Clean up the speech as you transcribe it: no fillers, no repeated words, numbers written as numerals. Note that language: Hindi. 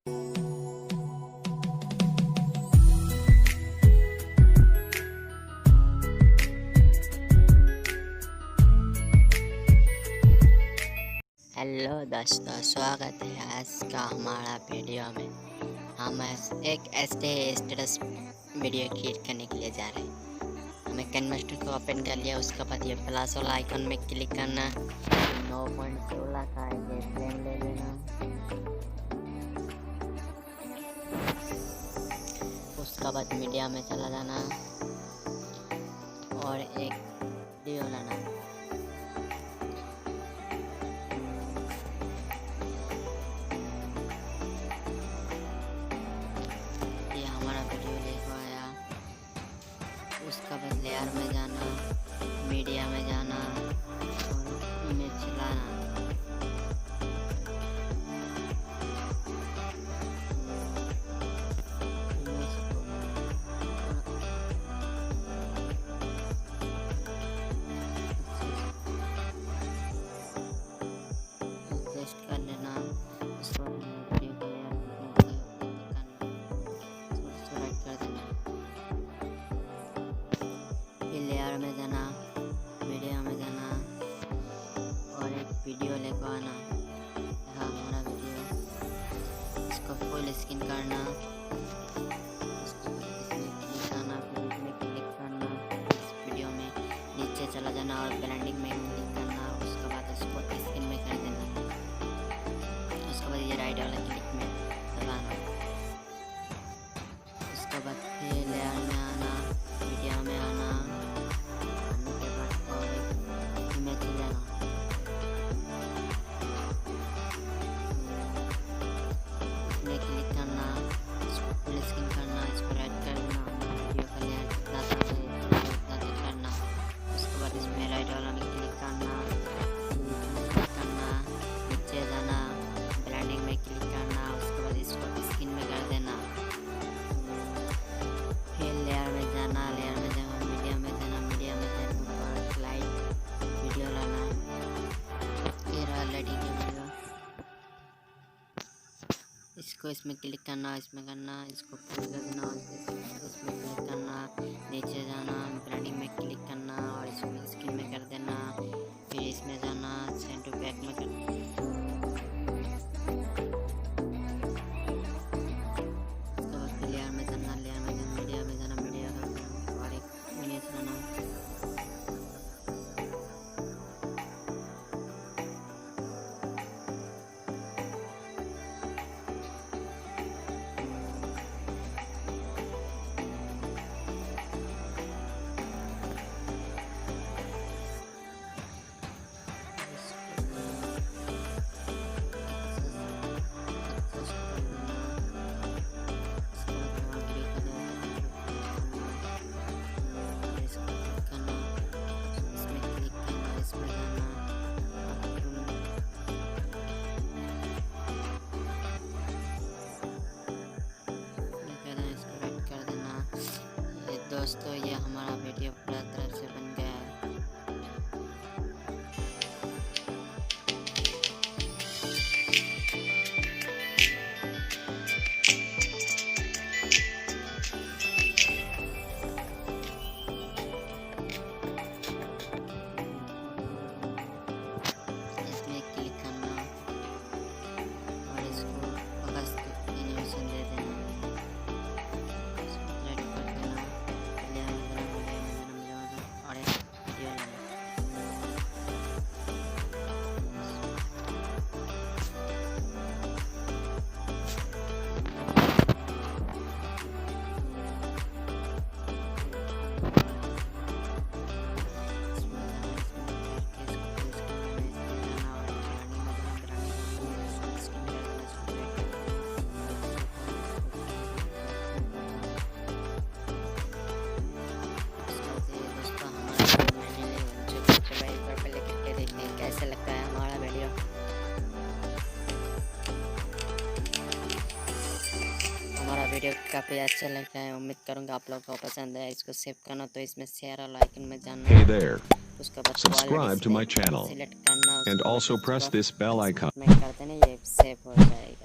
हेलो दोस्तों, स्वागत है आज का हमारा वीडियो में। हम एक ऐसे स्टेटस वीडियो क्रिएट करने के लिए जा रहे हैं। हमें कैनमास्टर को ओपन कर लिया, उसके बाद ये प्लस वाला आइकन में क्लिक करना, 9.16 का ये फ्रेम ले लेना, उसके बाद मीडिया में चला जाना और एक वीडियो लाना। उसका बाद लेयर में जाना, मीडिया में जाना और इमेज चलाना। एडजस्ट कर लेना। उसको वीडियो को सेलेक्ट कर देना, लेयर में जाना, मीडिया में जाना और एक वीडियो लेकर आना। यहाँ हमारा वीडियो, इसको फुल स्क्रीन करना, इसमें क्लिक करना, फिर इसमें क्लिक करना, इस वीडियो में नीचे चला जाना और ब्लेंडिंग में क्लिक करना। उसके बाद इसको स्क्रीन में कर देना, उसके बाद ये राइट वाला क्लिक में दबाना। उसके बाद फिर लेयर में आना, मीडिया में आना, क्लिक करना, इसको फुल स्क्रीन करना, इसको राइट करना, वीडियो का लेयर कितना करना। उसके बाद इसमें राइट वाला में क्लिक करना, नीचे जाना, ब्लेंडिंग में क्लिक करना। उसके बाद इसको स्क्रीन में कर देना, फिर लेयर में जाना, लेयर में जाना, मीडिया में जाना, मीडिया में जाना और स्लाइड वीडियो लाना। ये रहा लाइटिंग की वीडियो, इसको इसमें क्लिक करना, इसमें करना, इसको फुल कर देना, इसमें क्लिक करना, नीचे जाना, ब्लेंडिंग में क्लिक करना और इसमें स्क्रीन में कर देना। फिर इसमें जाना, सेंड टू बैक में करना, उसके बाद लेयर में जाना, लेयर में जाना, मीडिया में जाना, मीडिया का और एक वीडियो चलाना। दोस्तों, ये हमारा वीडियो पूरा तरह से बन गया है। इसमें क्लिक करना और इसको फोकस एनिमेशन दे देना, कैसे लगता है हमारा वीडियो। हमारा वीडियो काफ़ी अच्छा लगता है, उम्मीद करूँगा आप लोगों को पसंद है। इसको सेव करना तो इसमें शेयर और आइकन में जाना। Hey there. उसके बाद Subscribe to my channel select करना and also press this bell icon. में कर देना, ये सेव हो जाएगा।